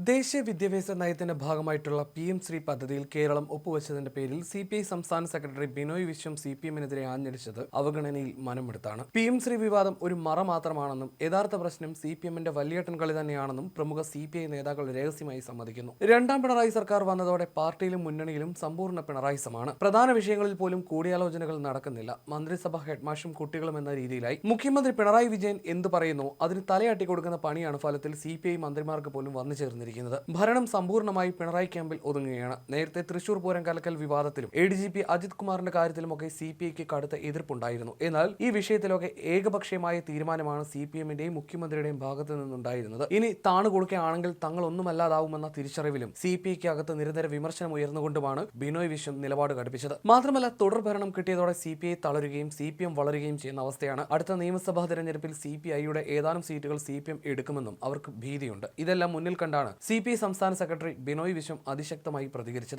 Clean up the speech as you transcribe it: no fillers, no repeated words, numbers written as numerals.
ദേശീയ വിദ്യാഭ്യാസ നയത്തിന്റെ ഭാഗമായിട്ടുള്ള PM-ശ്രീ പദ്ധതിയിൽ കേരളം ഒപ്പുവെച്ചതിന്റെ പേരിൽ CPI സംസ്ഥാന സെക്രട്ടറി ബിനോയ് വിശ്വം CPM-നെതിരെ ആഞ്ഞടിച്ചത് അവഗണനയിൽ മനമെടുത്താണ്. PM-ശ്രീ വിവാദം ഒരു മറ മാത്രമാണെന്നും യഥാർത്ഥ പ്രശ്നം CPM-ന്റെ വലിയേട്ടൻ കളി തന്നെയാണെന്നും പ്രമുഖ CPI നേതാക്കൾ രഹസ്യമായി സമ്മതിക്കുന്നു. രണ്ടാം പിണറായി സർക്കാർ വന്നതോടെ പാർട്ടിയിലും മുന്നണിയിലും സമ്പൂർണ്ണ പിണറായിസമാണ്. പ്രധാന വിഷയങ്ങളിൽ പോലും കൂടിയാലോചനകൾ നടക്കുന്നില്ല. മന്ത്രിസഭ ഹെഡ്മാഷും കുട്ടികളും എന്ന രീതിയിലായി. മുഖ്യമന്ത്രി പിണറായി വിജയൻ എന്തു പറയുന്നു അതിന് തലയാട്ടി കൊടുക്കുന്ന പണിയാണ് ഫലത്തിൽ CPI മന്ത്രിമാർക്ക് പോലും വന്നു ചേർന്നിരിക്കുന്നത്. ഭരണം സമ്പൂർണ്ണമായി പിണറായി ക്യാമ്പിൽ ഒതുങ്ങുകയാണ്. നേരത്തെ തൃശൂർ പൂരം കലക്കൽ വിവാദത്തിലും ADGP അജിത് കുമാറിന്റെ കാര്യത്തിലുമൊക്കെ CPIക്ക് കടുത്ത എതിർപ്പുണ്ടായിരുന്നു. എന്നാൽ ഈ വിഷയത്തിലൊക്കെ ഏകപക്ഷീയമായ തീരുമാനമാണ് CPM-ന്റെയും മുഖ്യമന്ത്രിയുടെയും ഭാഗത്തു നിന്നുണ്ടായിരുന്നത്. ഇനി താണു കൊടുക്കുകയാണെങ്കിൽ തങ്ങൾ ഒന്നുമല്ലാതാവുമെന്ന തിരിച്ചറിവിലും CPIക്ക് അകത്ത് നിരന്തര വിമർശനം ഉയർന്നുകൊണ്ടുമാണ് ബിനോയ് വിശ്വം നിലപാട് ഘടിപ്പിച്ചത്. മാത്രമല്ല തുടർ ഭരണം കിട്ടിയതോടെ CPI തളരുകയും CPM വളരുകയും ചെയ്യുന്ന അവസ്ഥയാണ്. അടുത്ത നിയമസഭാ തെരഞ്ഞെടുപ്പിൽ CPIയുടെ ഏതാനും സീറ്റുകൾ CPM എടുക്കുമെന്നും അവർക്ക് ഭീതിയുണ്ട്. ഇതെല്ലാം മുന്നിൽ കണ്ടാണ് CPI സംസ്ഥാന സെക്രട്ടറി ബിനോയ് വിശ്വം അതിശക്തമായി പ്രതികരിച്ചത്.